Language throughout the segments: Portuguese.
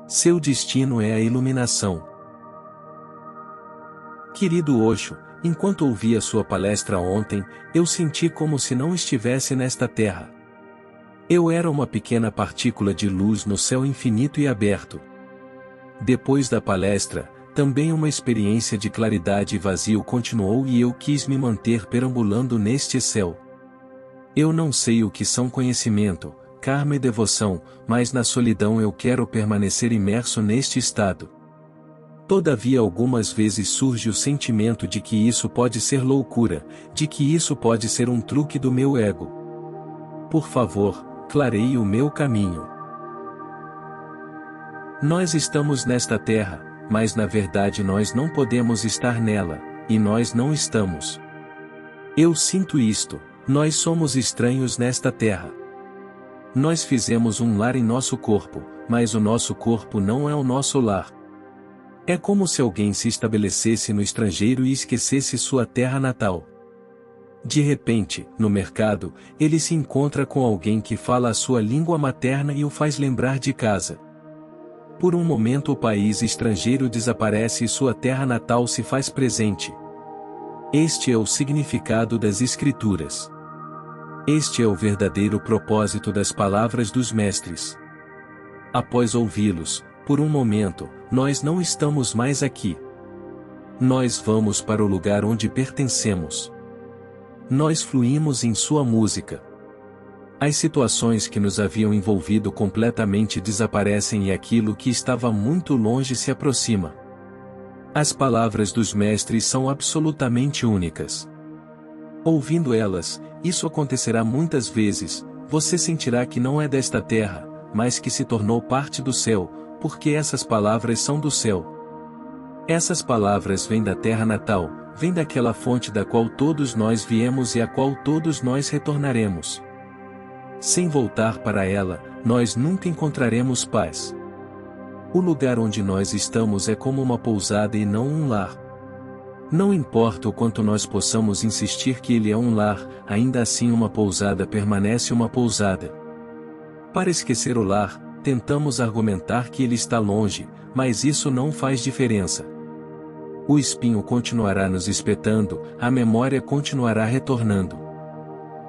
Seu destino é a iluminação. Querido Osho, enquanto ouvia sua palestra ontem, eu senti como se não estivesse nesta terra. Eu era uma pequena partícula de luz no céu infinito e aberto. Depois da palestra, também uma experiência de claridade e vazio continuou e eu quis me manter perambulando neste céu. Eu não sei o que são conhecimento, karma e devoção, mas na solidão eu quero permanecer imerso neste estado. Todavia algumas vezes surge o sentimento de que isso pode ser loucura, de que isso pode ser um truque do meu ego. Por favor, clareie o meu caminho. Nós estamos nesta terra, mas na verdade nós não podemos estar nela, e nós não estamos. Eu sinto isto, nós somos estranhos nesta terra. Nós fizemos um lar em nosso corpo, mas o nosso corpo não é o nosso lar. É como se alguém se estabelecesse no estrangeiro e esquecesse sua terra natal. De repente, no mercado, ele se encontra com alguém que fala a sua língua materna e o faz lembrar de casa. Por um momento o país estrangeiro desaparece e sua terra natal se faz presente. Este é o significado das Escrituras. Este é o verdadeiro propósito das palavras dos mestres. Após ouvi-los, por um momento, nós não estamos mais aqui. Nós vamos para o lugar onde pertencemos. Nós fluímos em sua música. As situações que nos haviam envolvido completamente desaparecem e aquilo que estava muito longe se aproxima. As palavras dos mestres são absolutamente únicas. Ouvindo elas, isso acontecerá muitas vezes, você sentirá que não é desta terra, mas que se tornou parte do céu, porque essas palavras são do céu. Essas palavras vêm da terra natal, vêm daquela fonte da qual todos nós viemos e à qual todos nós retornaremos. Sem voltar para ela, nós nunca encontraremos paz. O lugar onde nós estamos é como uma pousada e não um lar. Não importa o quanto nós possamos insistir que ele é um lar, ainda assim uma pousada permanece uma pousada. Para esquecer o lar, tentamos argumentar que ele está longe, mas isso não faz diferença. O espinho continuará nos espetando, a memória continuará retornando.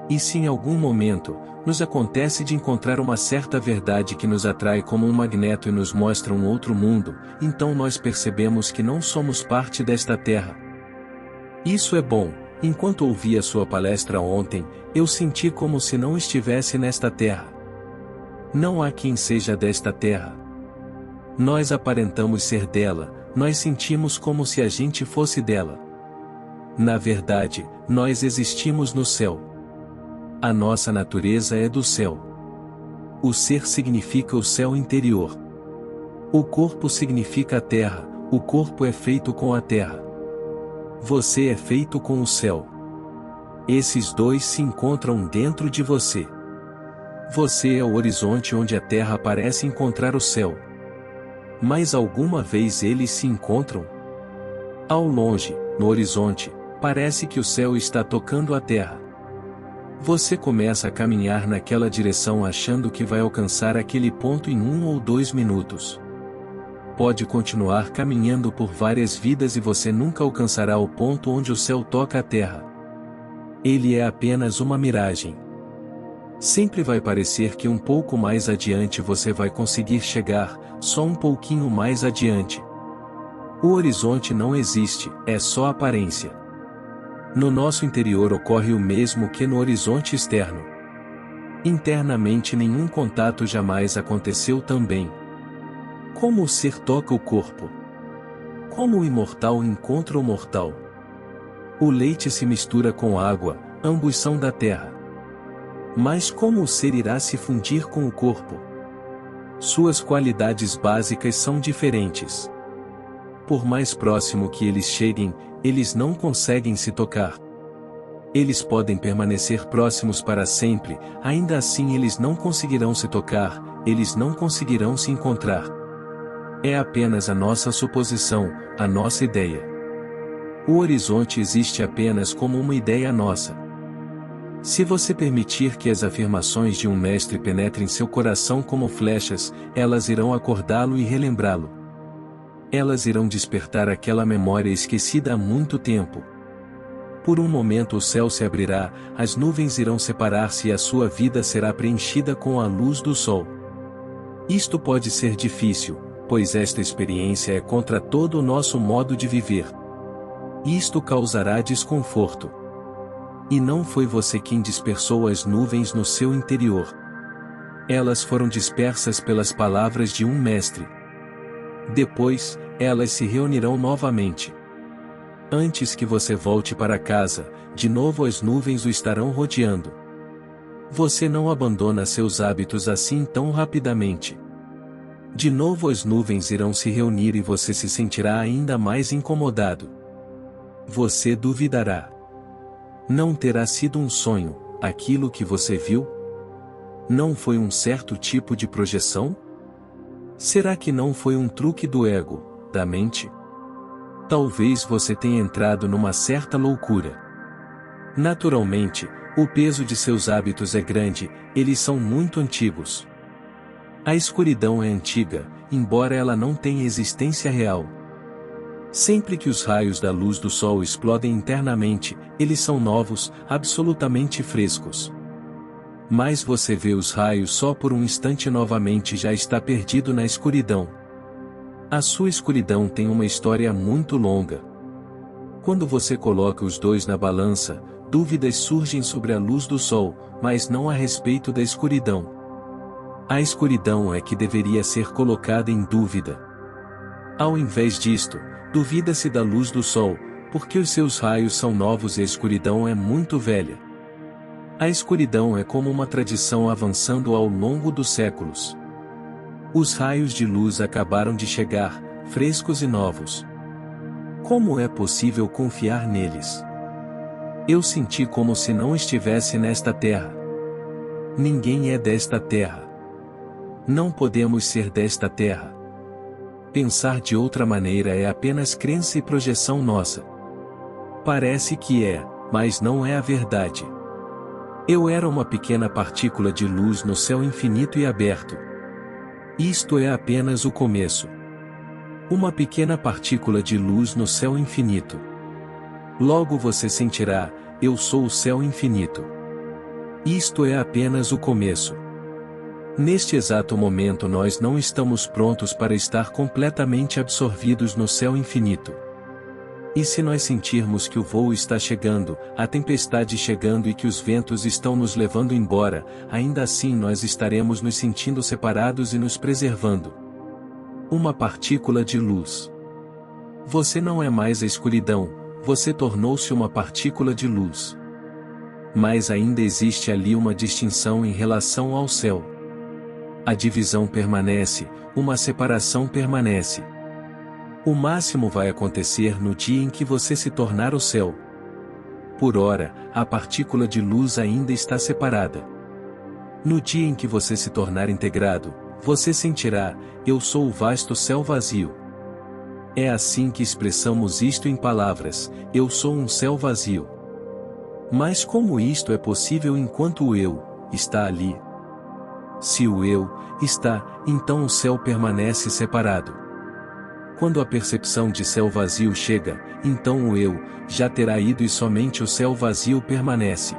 E se em algum momento, nos acontece de encontrar uma certa verdade que nos atrai como um magneto e nos mostra um outro mundo, então nós percebemos que não somos parte desta terra. Isso é bom. Enquanto ouvi a sua palestra ontem, eu senti como se não estivesse nesta terra. Não há quem seja desta terra. Nós aparentamos ser dela, nós sentimos como se a gente fosse dela. Na verdade, nós existimos no céu. A nossa natureza é do céu. O ser significa o céu interior. O corpo significa a terra, o corpo é feito com a terra. Você é feito com o céu. Esses dois se encontram dentro de você. Você é o horizonte onde a terra parece encontrar o céu. Mas alguma vez eles se encontram? Ao longe, no horizonte, parece que o céu está tocando a terra. Você começa a caminhar naquela direção achando que vai alcançar aquele ponto em 1 ou 2 minutos. Pode continuar caminhando por várias vidas e você nunca alcançará o ponto onde o céu toca a terra. Ele é apenas uma miragem. Sempre vai parecer que um pouco mais adiante você vai conseguir chegar, só um pouquinho mais adiante. O horizonte não existe, é só aparência. No nosso interior ocorre o mesmo que no horizonte externo. Internamente nenhum contato jamais aconteceu também. Como o ser toca o corpo? Como o imortal encontra o mortal? O leite se mistura com água, ambos são da terra. Mas como o ser irá se fundir com o corpo? Suas qualidades básicas são diferentes. Por mais próximo que eles cheguem, eles não conseguem se tocar. Eles podem permanecer próximos para sempre, ainda assim eles não conseguirão se tocar, eles não conseguirão se encontrar. É apenas a nossa suposição, a nossa ideia. O horizonte existe apenas como uma ideia nossa. Se você permitir que as afirmações de um mestre penetrem seu coração como flechas, elas irão acordá-lo e relembrá-lo. Elas irão despertar aquela memória esquecida há muito tempo. Por um momento o céu se abrirá, as nuvens irão separar-se e a sua vida será preenchida com a luz do sol. Isto pode ser difícil, pois esta experiência é contra todo o nosso modo de viver. Isto causará desconforto. E não foi você quem dispersou as nuvens no seu interior. Elas foram dispersas pelas palavras de um mestre. Depois, elas se reunirão novamente. Antes que você volte para casa, de novo as nuvens o estarão rodeando. Você não abandona seus hábitos assim tão rapidamente. De novo as nuvens irão se reunir e você se sentirá ainda mais incomodado. Você duvidará. Não terá sido um sonho, aquilo que você viu? Não foi um certo tipo de projeção? Será que não foi um truque do ego, da mente? Talvez você tenha entrado numa certa loucura. Naturalmente, o peso de seus hábitos é grande, eles são muito antigos. A escuridão é antiga, embora ela não tenha existência real. Sempre que os raios da luz do sol explodem internamente, eles são novos, absolutamente frescos. Mas você vê os raios só por um instante e novamente já está perdido na escuridão. A sua escuridão tem uma história muito longa. Quando você coloca os dois na balança, dúvidas surgem sobre a luz do sol, mas não a respeito da escuridão. A escuridão é que deveria ser colocada em dúvida. Ao invés disto, duvida-se da luz do sol, porque os seus raios são novos e a escuridão é muito velha. A escuridão é como uma tradição avançando ao longo dos séculos. Os raios de luz acabaram de chegar, frescos e novos. Como é possível confiar neles? Eu senti como se não estivesse nesta terra. Ninguém é desta terra. Não podemos ser desta terra. Pensar de outra maneira é apenas crença e projeção nossa. Parece que é, mas não é a verdade. Eu era uma pequena partícula de luz no céu infinito e aberto. Isto é apenas o começo. Uma pequena partícula de luz no céu infinito. Logo você sentirá, eu sou o céu infinito. Isto é apenas o começo. Neste exato momento nós não estamos prontos para estar completamente absorvidos no céu infinito. E se nós sentirmos que o voo está chegando, a tempestade chegando e que os ventos estão nos levando embora, ainda assim nós estaremos nos sentindo separados e nos preservando. Uma partícula de luz. Você não é mais a escuridão, você tornou-se uma partícula de luz. Mas ainda existe ali uma distinção em relação ao céu. A divisão permanece, uma separação permanece. O máximo vai acontecer no dia em que você se tornar o céu. Por ora, a partícula de luz ainda está separada. No dia em que você se tornar integrado, você sentirá, eu sou o vasto céu vazio. É assim que expressamos isto em palavras, eu sou um céu vazio. Mas como isto é possível enquanto o eu está ali? Se o eu está, então o céu permanece separado. Quando a percepção de céu vazio chega, então o eu já terá ido e somente o céu vazio permanece.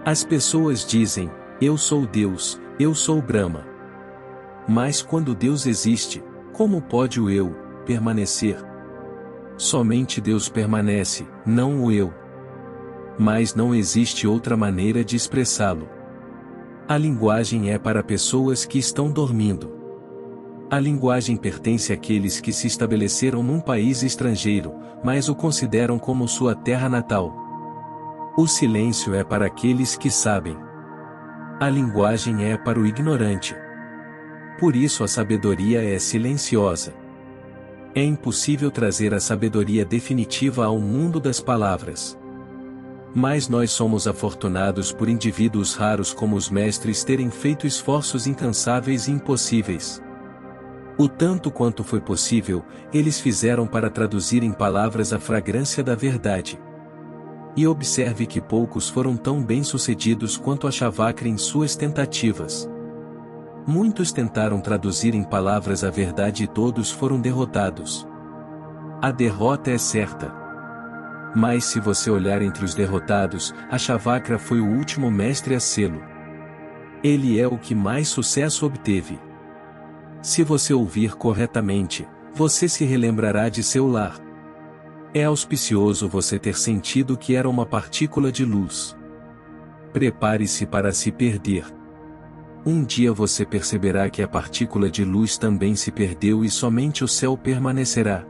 As pessoas dizem, eu sou Deus, eu sou Brahma. Mas quando Deus existe, como pode o eu permanecer? Somente Deus permanece, não o eu. Mas não existe outra maneira de expressá-lo. A linguagem é para pessoas que estão dormindo. A linguagem pertence àqueles que se estabeleceram num país estrangeiro, mas o consideram como sua terra natal. O silêncio é para aqueles que sabem. A linguagem é para o ignorante. Por isso a sabedoria é silenciosa. É impossível trazer a sabedoria definitiva ao mundo das palavras. Mas nós somos afortunados por indivíduos raros como os mestres terem feito esforços incansáveis e impossíveis. O tanto quanto foi possível, eles fizeram para traduzir em palavras a fragrância da verdade. E observe que poucos foram tão bem-sucedidos quanto a Shavakra em suas tentativas. Muitos tentaram traduzir em palavras a verdade e todos foram derrotados. A derrota é certa. Mas se você olhar entre os derrotados, a Shavakra foi o último mestre a sê-lo. Ele é o que mais sucesso obteve. Se você ouvir corretamente, você se relembrará de seu lar. É auspicioso você ter sentido que era uma partícula de luz. Prepare-se para se perder. Um dia você perceberá que a partícula de luz também se perdeu e somente o céu permanecerá.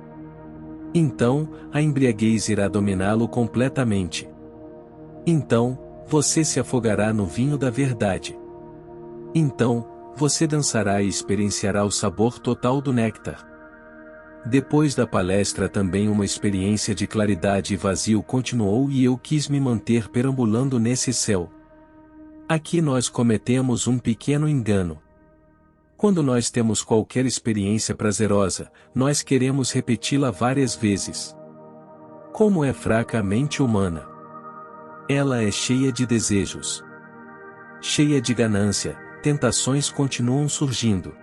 Então, a embriaguez irá dominá-lo completamente. Então, você se afogará no vinho da verdade. Então, você dançará e experienciará o sabor total do néctar. Depois da palestra também uma experiência de claridade e vazio continuou e eu quis me manter perambulando nesse céu. Aqui nós cometemos um pequeno engano. Quando nós temos qualquer experiência prazerosa, nós queremos repeti-la várias vezes. Como é fraca a mente humana! Ela é cheia de desejos. Cheia de ganância, tentações continuam surgindo.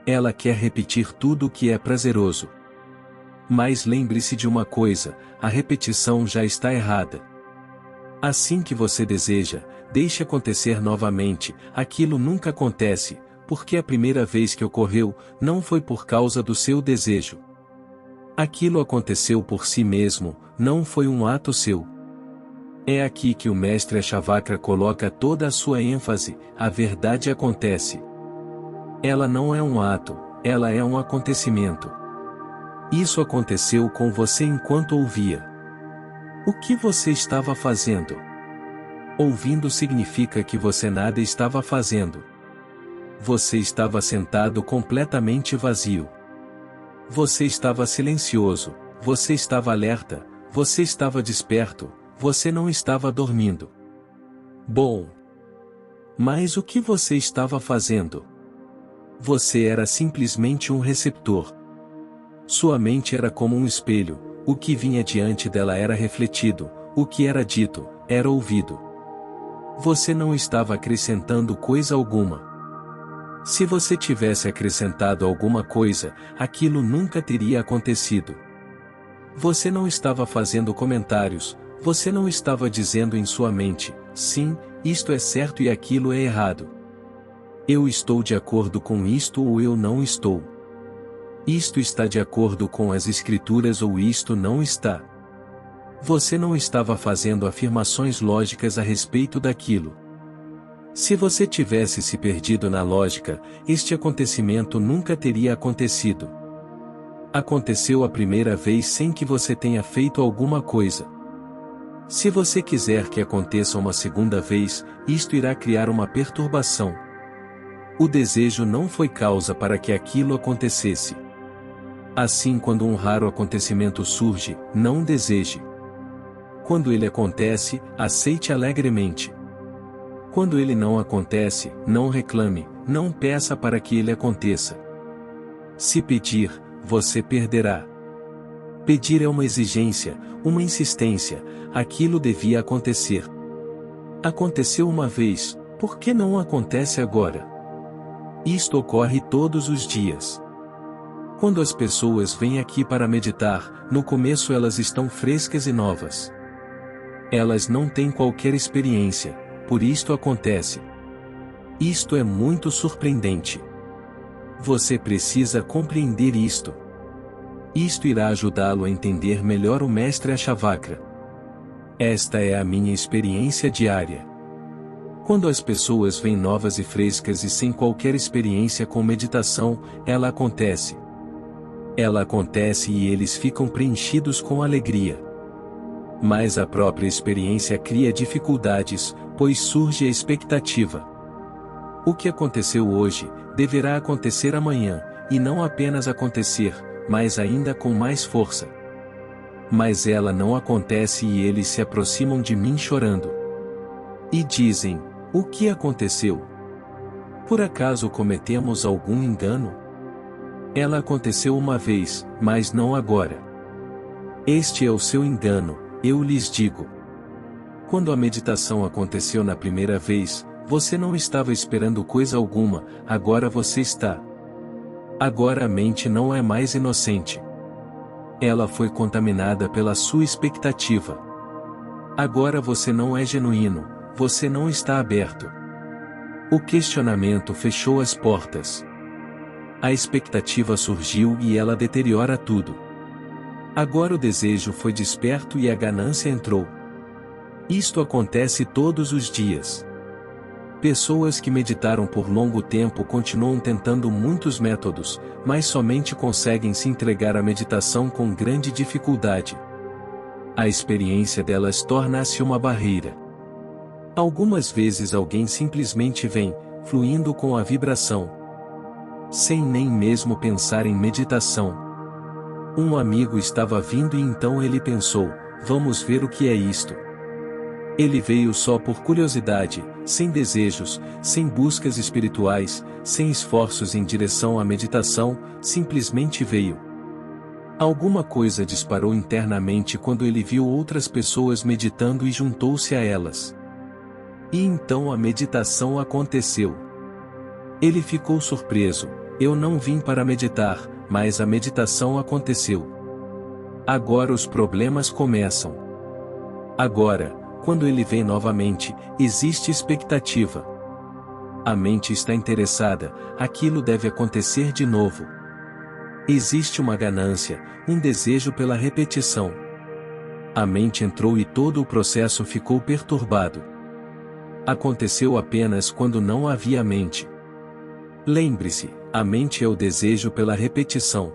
Ela quer repetir tudo o que é prazeroso. Mas lembre-se de uma coisa, a repetição já está errada. Assim que você deseja, deixe acontecer novamente, aquilo nunca acontece, porque a primeira vez que ocorreu, não foi por causa do seu desejo. Aquilo aconteceu por si mesmo, não foi um ato seu. É aqui que o mestre Shavakra coloca toda a sua ênfase, a verdade acontece. Ela não é um ato, ela é um acontecimento. Isso aconteceu com você enquanto ouvia. O que você estava fazendo? Ouvindo significa que você nada estava fazendo. Você estava sentado completamente vazio. Você estava silencioso, você estava alerta, você estava desperto, você não estava dormindo. Bom. Mas o que você estava fazendo? Você era simplesmente um receptor. Sua mente era como um espelho, o que vinha diante dela era refletido, o que era dito, era ouvido. Você não estava acrescentando coisa alguma. Se você tivesse acrescentado alguma coisa, aquilo nunca teria acontecido. Você não estava fazendo comentários, você não estava dizendo em sua mente, sim, isto é certo e aquilo é errado. Eu estou de acordo com isto ou eu não estou. Isto está de acordo com as escrituras ou isto não está. Você não estava fazendo afirmações lógicas a respeito daquilo. Se você tivesse se perdido na lógica, este acontecimento nunca teria acontecido. Aconteceu a primeira vez sem que você tenha feito alguma coisa. Se você quiser que aconteça uma segunda vez, isto irá criar uma perturbação. O desejo não foi causa para que aquilo acontecesse. Assim, quando um raro acontecimento surge, não deseje. Quando ele acontece, aceite alegremente. Quando ele não acontece, não reclame, não peça para que ele aconteça. Se pedir, você perderá. Pedir é uma exigência, uma insistência, aquilo devia acontecer. Aconteceu uma vez, por que não acontece agora? Isto ocorre todos os dias. Quando as pessoas vêm aqui para meditar, no começo elas estão frescas e novas. Elas não têm qualquer experiência, por isto acontece. Isto é muito surpreendente. Você precisa compreender isto. Isto irá ajudá-lo a entender melhor o mestre Shavakra. Esta é a minha experiência diária. Quando as pessoas vêm novas e frescas e sem qualquer experiência com meditação, ela acontece. Ela acontece e eles ficam preenchidos com alegria. Mas a própria experiência cria dificuldades, pois surge a expectativa. O que aconteceu hoje, deverá acontecer amanhã, e não apenas acontecer, mas ainda com mais força. Mas ela não acontece e eles se aproximam de mim chorando. E dizem: o que aconteceu? Por acaso cometemos algum engano? Ela aconteceu uma vez, mas não agora. Este é o seu engano, eu lhes digo. Quando a meditação aconteceu na primeira vez, você não estava esperando coisa alguma, agora você está. Agora a mente não é mais inocente. Ela foi contaminada pela sua expectativa. Agora você não é genuíno, você não está aberto. O questionamento fechou as portas. A expectativa surgiu e ela deteriora tudo. Agora o desejo foi desperto e a ganância entrou. Isto acontece todos os dias. Pessoas que meditaram por longo tempo continuam tentando muitos métodos, mas somente conseguem se entregar à meditação com grande dificuldade. A experiência delas torna-se uma barreira. Algumas vezes alguém simplesmente vem, fluindo com a vibração, sem nem mesmo pensar em meditação. Um amigo estava vindo e então ele pensou, vamos ver o que é isto. Ele veio só por curiosidade, sem desejos, sem buscas espirituais, sem esforços em direção à meditação, simplesmente veio. Alguma coisa disparou internamente quando ele viu outras pessoas meditando e juntou-se a elas. E então a meditação aconteceu. Ele ficou surpreso, eu não vim para meditar, mas a meditação aconteceu. Agora os problemas começam. Agora, quando ele vem novamente, existe expectativa. A mente está interessada, aquilo deve acontecer de novo. Existe uma ganância, um desejo pela repetição. A mente entrou e todo o processo ficou perturbado. Aconteceu apenas quando não havia mente. Lembre-se, a mente é o desejo pela repetição.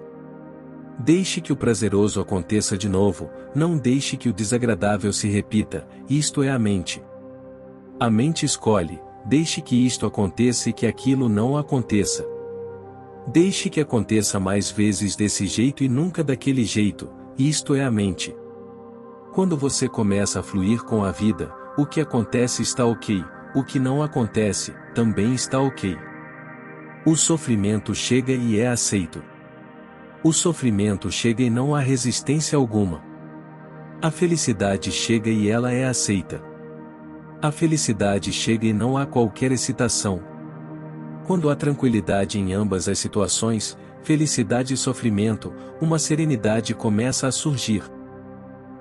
Deixe que o prazeroso aconteça de novo, não deixe que o desagradável se repita, isto é a mente. A mente escolhe, deixe que isto aconteça e que aquilo não aconteça. Deixe que aconteça mais vezes desse jeito e nunca daquele jeito, isto é a mente. Quando você começa a fluir com a vida, o que acontece está ok, o que não acontece, também está ok. O sofrimento chega e é aceito. O sofrimento chega e não há resistência alguma. A felicidade chega e ela é aceita. A felicidade chega e não há qualquer excitação. Quando há tranquilidade em ambas as situações, felicidade e sofrimento, uma serenidade começa a surgir.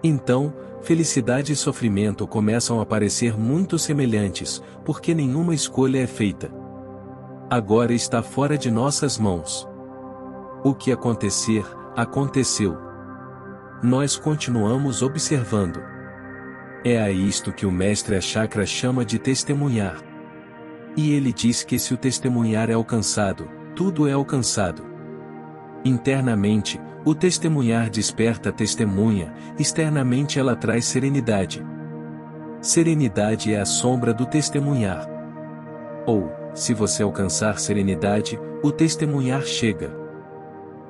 Então, felicidade e sofrimento começam a parecer muito semelhantes, porque nenhuma escolha é feita. Agora está fora de nossas mãos. O que acontecer, aconteceu. Nós continuamos observando. É a isto que o mestre Achakra chama de testemunhar. E ele diz que se o testemunhar é alcançado, tudo é alcançado. Internamente, o testemunhar desperta a testemunha, externamente ela traz serenidade. Serenidade é a sombra do testemunhar. Ou, se você alcançar serenidade, o testemunhar chega.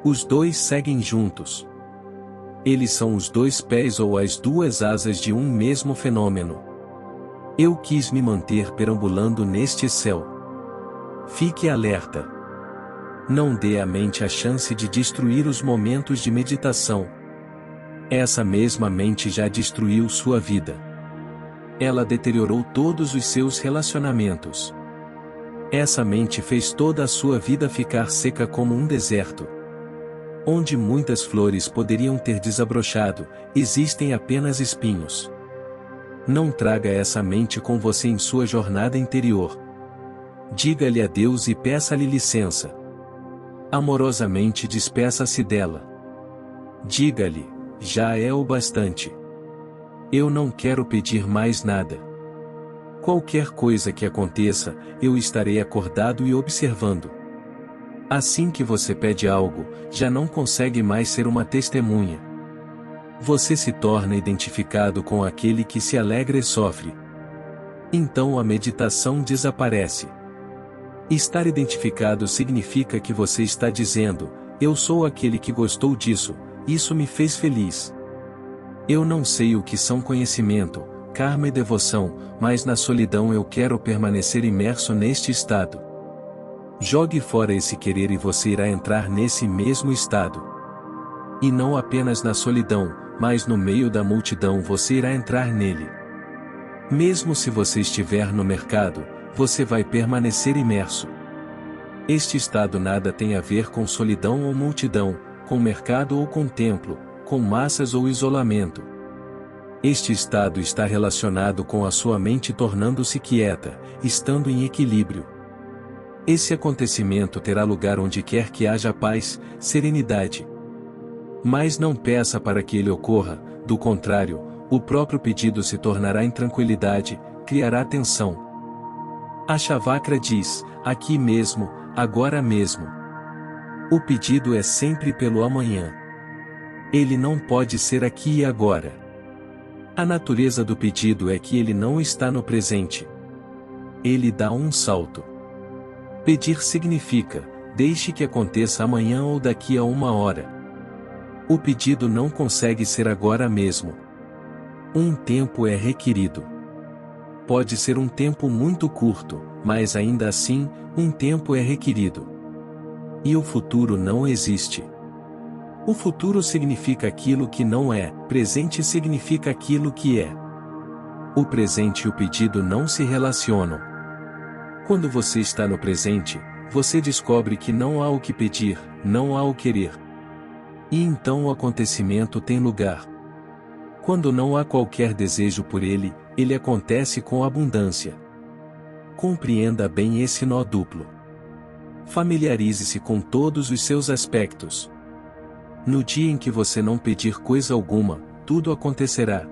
Os dois seguem juntos. Eles são os dois pés ou as duas asas de um mesmo fenômeno. Eu quis me manter perambulando neste céu. Fique alerta. Não dê à mente a chance de destruir os momentos de meditação. Essa mesma mente já destruiu sua vida. Ela deteriorou todos os seus relacionamentos. Essa mente fez toda a sua vida ficar seca como um deserto. Onde muitas flores poderiam ter desabrochado, existem apenas espinhos. Não traga essa mente com você em sua jornada interior. Diga-lhe adeus e peça-lhe licença. Amorosamente despeça-se dela. Diga-lhe, já é o bastante. Eu não quero pedir mais nada. Qualquer coisa que aconteça, eu estarei acordado e observando. Assim que você pede algo, já não consegue mais ser uma testemunha. Você se torna identificado com aquele que se alegra e sofre. Então a meditação desaparece. Estar identificado significa que você está dizendo, eu sou aquele que gostou disso, isso me fez feliz. Eu não sei o que são conhecimento, karma e devoção, mas na solidão eu quero permanecer imerso neste estado. Jogue fora esse querer e você irá entrar nesse mesmo estado. E não apenas na solidão, mas no meio da multidão você irá entrar nele. Mesmo se você estiver no mercado, você vai permanecer imerso. Este estado nada tem a ver com solidão ou multidão, com mercado ou com templo, com massas ou isolamento. Este estado está relacionado com a sua mente tornando-se quieta, estando em equilíbrio. Esse acontecimento terá lugar onde quer que haja paz, serenidade. Mas não peça para que ele ocorra, do contrário, o próprio pedido se tornará intranquilidade, criará tensão. A Shavakra diz, aqui mesmo, agora mesmo. O pedido é sempre pelo amanhã. Ele não pode ser aqui e agora. A natureza do pedido é que ele não está no presente. Ele dá um salto. Pedir significa, deixe que aconteça amanhã ou daqui a 1 hora. O pedido não consegue ser agora mesmo. Um tempo é requerido. Pode ser um tempo muito curto, mas ainda assim, um tempo é requerido. E o futuro não existe. O futuro significa aquilo que não é, presente significa aquilo que é. O presente e o pedido não se relacionam. Quando você está no presente, você descobre que não há o que pedir, não há o querer. E então o acontecimento tem lugar. Quando não há qualquer desejo por ele, ele acontece com abundância. Compreenda bem esse nó duplo. Familiarize-se com todos os seus aspectos. No dia em que você não pedir coisa alguma, tudo acontecerá.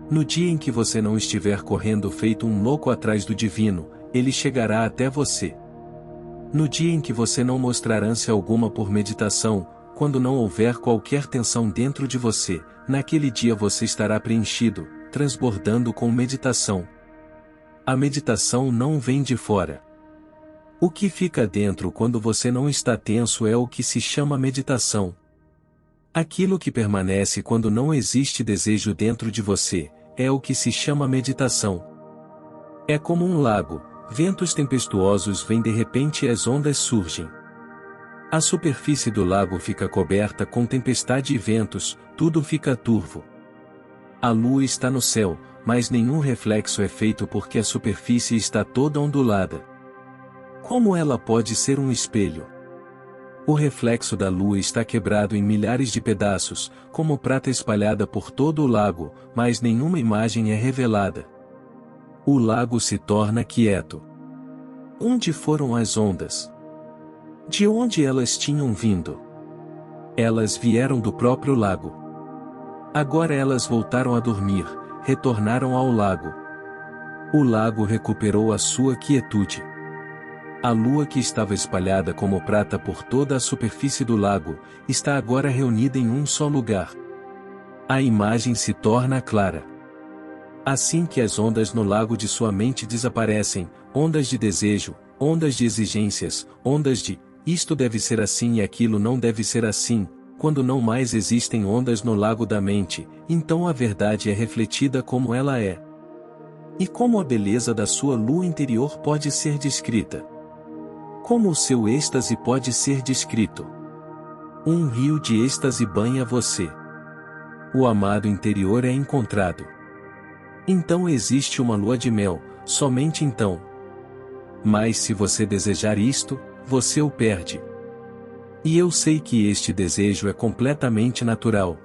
No dia em que você não estiver correndo feito um louco atrás do divino, ele chegará até você. No dia em que você não mostrar ânsia alguma por meditação, quando não houver qualquer tensão dentro de você, naquele dia você estará preenchido, transbordando com meditação. A meditação não vem de fora. O que fica dentro quando você não está tenso é o que se chama meditação. Aquilo que permanece quando não existe desejo dentro de você, é o que se chama meditação. É como um lago, ventos tempestuosos vêm de repente e as ondas surgem. A superfície do lago fica coberta com tempestade e ventos, tudo fica turvo. A lua está no céu, mas nenhum reflexo é feito porque a superfície está toda ondulada. Como ela pode ser um espelho? O reflexo da lua está quebrado em milhares de pedaços, como prata espalhada por todo o lago, mas nenhuma imagem é revelada. O lago se torna quieto. Onde foram as ondas? De onde elas tinham vindo? Elas vieram do próprio lago. Agora elas voltaram a dormir, retornaram ao lago. O lago recuperou a sua quietude. A lua que estava espalhada como prata por toda a superfície do lago, está agora reunida em um só lugar. A imagem se torna clara. Assim que as ondas no lago de sua mente desaparecem, ondas de desejo, ondas de exigências, ondas de isto deve ser assim e aquilo não deve ser assim, quando não mais existem ondas no lago da mente, então a verdade é refletida como ela é. E como a beleza da sua lua interior pode ser descrita? Como o seu êxtase pode ser descrito? Um rio de êxtase banha você. O amado interior é encontrado. Então existe uma lua de mel, somente então. Mas se você desejar isto, você o perde. E eu sei que este desejo é completamente natural.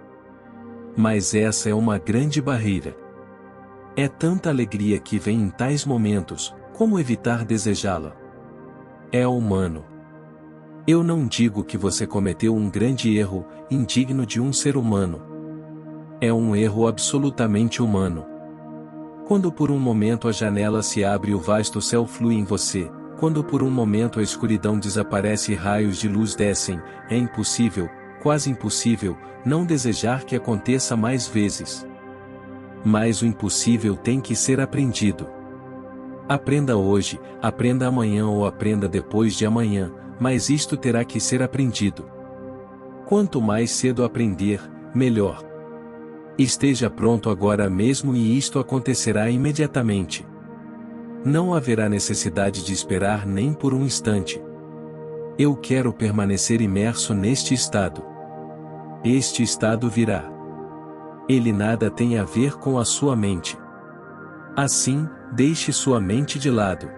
Mas essa é uma grande barreira. É tanta alegria que vem em tais momentos, como evitar desejá-la? É humano. Eu não digo que você cometeu um grande erro, indigno de um ser humano. É um erro absolutamente humano. Quando por um momento a janela se abre e o vasto céu flui em você, quando por um momento a escuridão desaparece e raios de luz descem, é impossível, quase impossível, não desejar que aconteça mais vezes. Mas o impossível tem que ser aprendido. Aprenda hoje, aprenda amanhã ou aprenda depois de amanhã, mas isto terá que ser aprendido. Quanto mais cedo aprender, melhor. Esteja pronto agora mesmo e isto acontecerá imediatamente. Não haverá necessidade de esperar nem por um instante. Eu quero permanecer imerso neste estado. Este estado virá. Ele nada tem a ver com a sua mente. Assim, deixe sua mente de lado.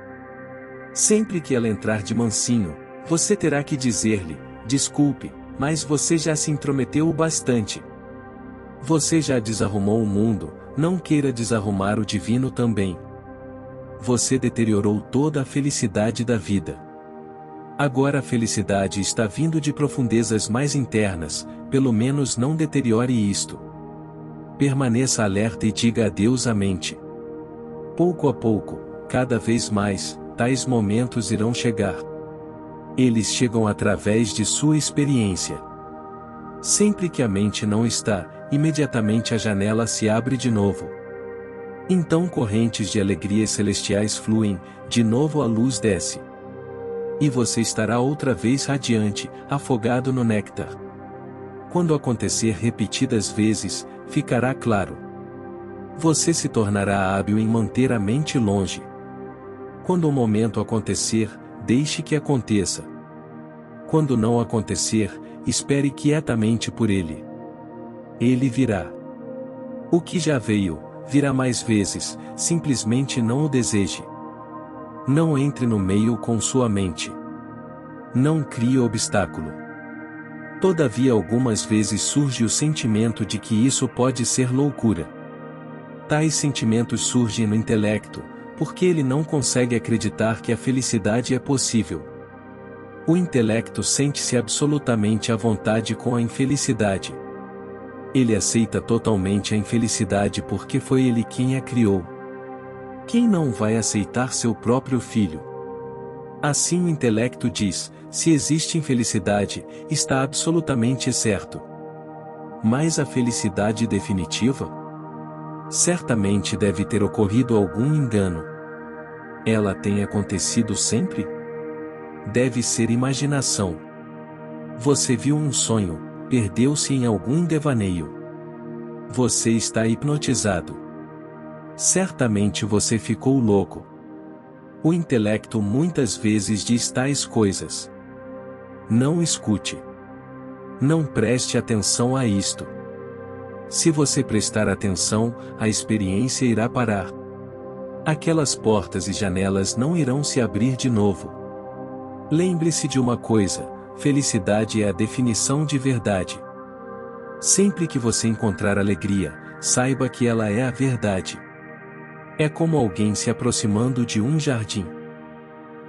Sempre que ela entrar de mansinho, você terá que dizer-lhe: desculpe, mas você já se intrometeu o bastante. Você já desarrumou o mundo, não queira desarrumar o divino também. Você deteriorou toda a felicidade da vida. Agora a felicidade está vindo de profundezas mais internas, pelo menos não deteriore isto. Permaneça alerta e diga adeus à mente. Pouco a pouco, cada vez mais, tais momentos irão chegar. Eles chegam através de sua experiência. Sempre que a mente não está, imediatamente a janela se abre de novo. Então correntes de alegrias celestiais fluem, de novo a luz desce. E você estará outra vez radiante, afogado no néctar. Quando acontecer repetidas vezes, ficará claro. Você se tornará hábil em manter a mente longe. Quando o momento acontecer, deixe que aconteça. Quando não acontecer, espere quietamente por ele. Ele virá. O que já veio, virá mais vezes, simplesmente não o deseje. Não entre no meio com sua mente. Não crie obstáculo. Todavia algumas vezes surge o sentimento de que isso pode ser loucura. Tais sentimentos surgem no intelecto, porque ele não consegue acreditar que a felicidade é possível. O intelecto sente-se absolutamente à vontade com a infelicidade. Ele aceita totalmente a infelicidade porque foi ele quem a criou. Quem não vai aceitar seu próprio filho? Assim o intelecto diz: se existe infelicidade, está absolutamente certo. Mas a felicidade definitiva? Certamente deve ter ocorrido algum engano. Ela tem acontecido sempre? Deve ser imaginação. Você viu um sonho, perdeu-se em algum devaneio. Você está hipnotizado. Certamente você ficou louco. O intelecto muitas vezes diz tais coisas. Não escute. Não preste atenção a isto. Se você prestar atenção, a experiência irá parar. Aquelas portas e janelas não irão se abrir de novo. Lembre-se de uma coisa: felicidade é a definição de verdade. Sempre que você encontrar alegria, saiba que ela é a verdade. É como alguém se aproximando de um jardim.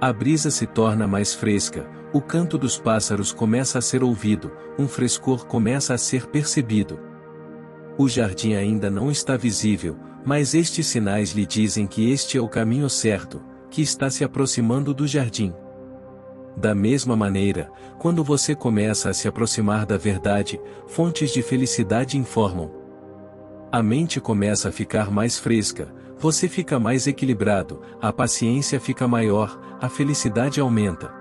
A brisa se torna mais fresca, o canto dos pássaros começa a ser ouvido, um frescor começa a ser percebido. O jardim ainda não está visível, mas estes sinais lhe dizem que este é o caminho certo, que está se aproximando do jardim. Da mesma maneira, quando você começa a se aproximar da verdade, fontes de felicidade informam. A mente começa a ficar mais fresca, você fica mais equilibrado, a paciência fica maior, a felicidade aumenta.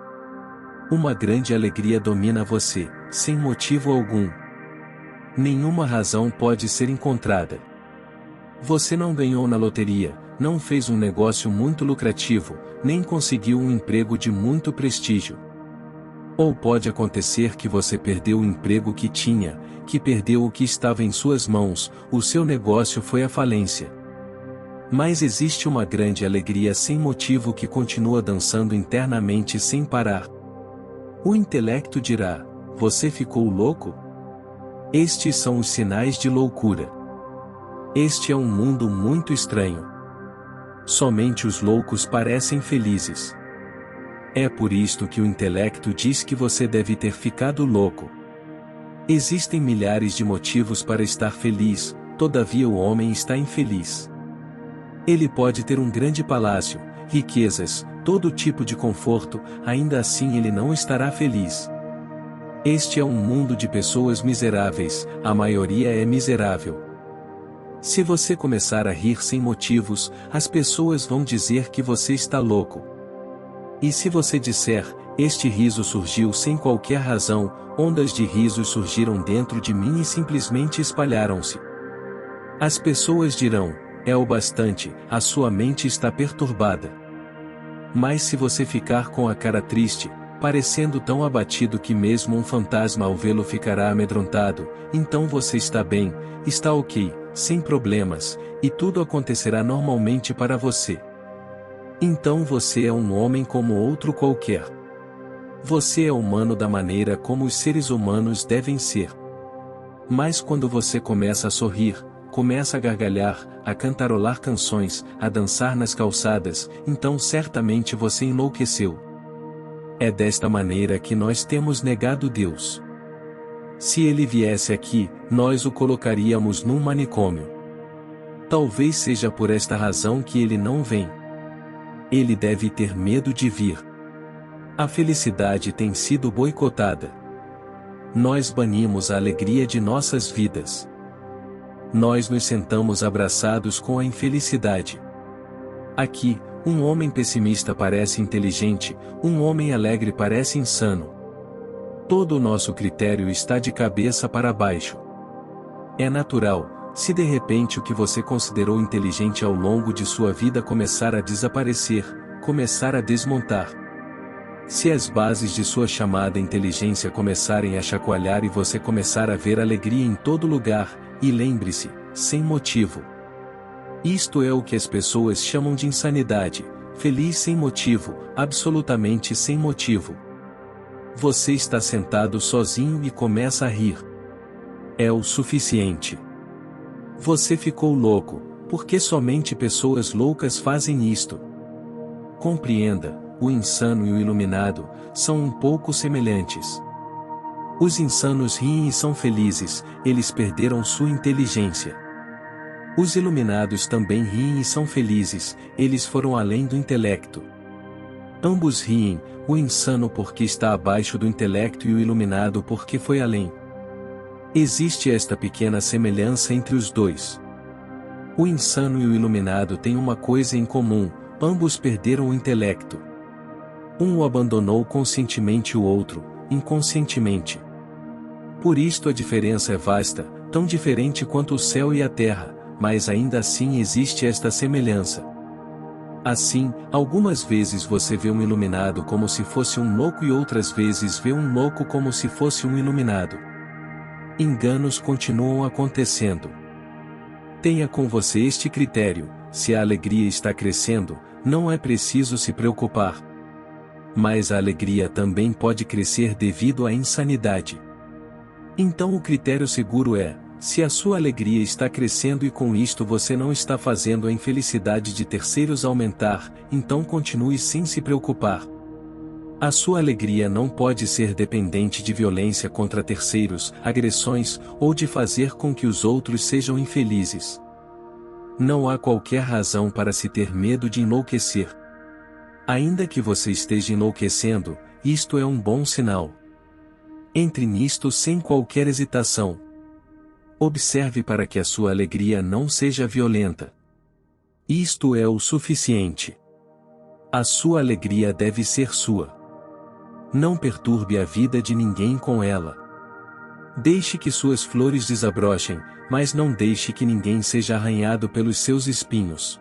Uma grande alegria domina você, sem motivo algum. Nenhuma razão pode ser encontrada. Você não ganhou na loteria, não fez um negócio muito lucrativo, nem conseguiu um emprego de muito prestígio. Ou pode acontecer que você perdeu o emprego que tinha, que perdeu o que estava em suas mãos, o seu negócio foi à falência. Mas existe uma grande alegria sem motivo que continua dançando internamente sem parar. O intelecto dirá: você ficou louco? Estes são os sinais de loucura. Este é um mundo muito estranho. Somente os loucos parecem felizes. É por isto que o intelecto diz que você deve ter ficado louco. Existem milhares de motivos para estar feliz, todavia o homem está infeliz. Ele pode ter um grande palácio, riquezas, todo tipo de conforto, ainda assim ele não estará feliz. Este é um mundo de pessoas miseráveis, a maioria é miserável. Se você começar a rir sem motivos, as pessoas vão dizer que você está louco. E se você disser: este riso surgiu sem qualquer razão, ondas de risos surgiram dentro de mim e simplesmente espalharam-se. As pessoas dirão: é o bastante, a sua mente está perturbada. Mas se você ficar com a cara triste, parecendo tão abatido que mesmo um fantasma ao vê-lo ficará amedrontado, então você está bem, está ok, sem problemas, e tudo acontecerá normalmente para você. Então você é um homem como outro qualquer. Você é humano da maneira como os seres humanos devem ser. Mas quando você começa a sorrir, começa a gargalhar, a cantarolar canções, a dançar nas calçadas, então certamente você enlouqueceu. É desta maneira que nós temos negado Deus. Se ele viesse aqui, nós o colocaríamos num manicômio. Talvez seja por esta razão que ele não vem. Ele deve ter medo de vir. A felicidade tem sido boicotada. Nós banimos a alegria de nossas vidas. Nós nos sentamos abraçados com a infelicidade. Aqui, um homem pessimista parece inteligente, um homem alegre parece insano. Todo o nosso critério está de cabeça para baixo. É natural, se de repente o que você considerou inteligente ao longo de sua vida começar a desaparecer, começar a desmontar. Se as bases de sua chamada inteligência começarem a chacoalhar e você começar a ver alegria em todo lugar, e lembre-se, sem motivo. Isto é o que as pessoas chamam de insanidade, feliz sem motivo, absolutamente sem motivo. Você está sentado sozinho e começa a rir. É o suficiente. Você ficou louco, porque somente pessoas loucas fazem isto. Compreenda, o insano e o iluminado são um pouco semelhantes. Os insanos riem e são felizes, eles perderam sua inteligência. Os iluminados também riem e são felizes, eles foram além do intelecto. Ambos riem, o insano porque está abaixo do intelecto e o iluminado porque foi além. Existe esta pequena semelhança entre os dois. O insano e o iluminado têm uma coisa em comum, ambos perderam o intelecto. Um o abandonou conscientemente, o outro, inconscientemente. Por isto a diferença é vasta, tão diferente quanto o céu e a terra, mas ainda assim existe esta semelhança. Assim, algumas vezes você vê um iluminado como se fosse um louco e outras vezes vê um louco como se fosse um iluminado. Enganos continuam acontecendo. Tenha com você este critério: se a alegria está crescendo, não é preciso se preocupar. Mas a alegria também pode crescer devido à insanidade. Então o critério seguro é: se a sua alegria está crescendo e com isto você não está fazendo a infelicidade de terceiros aumentar, então continue sem se preocupar. A sua alegria não pode ser dependente de violência contra terceiros, agressões, ou de fazer com que os outros sejam infelizes. Não há qualquer razão para se ter medo de enlouquecer. Ainda que você esteja enlouquecendo, isto é um bom sinal. Entre nisto sem qualquer hesitação. Observe para que a sua alegria não seja violenta. Isto é o suficiente. A sua alegria deve ser sua. Não perturbe a vida de ninguém com ela. Deixe que suas flores desabrochem, mas não deixe que ninguém seja arranhado pelos seus espinhos.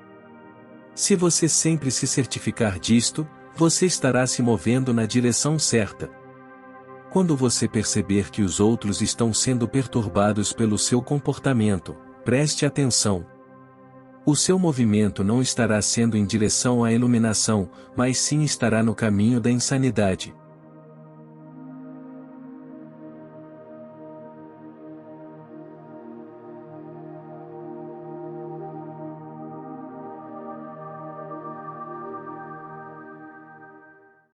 Se você sempre se certificar disto, você estará se movendo na direção certa. Quando você perceber que os outros estão sendo perturbados pelo seu comportamento, preste atenção. O seu movimento não estará sendo em direção à iluminação, mas sim estará no caminho da insanidade.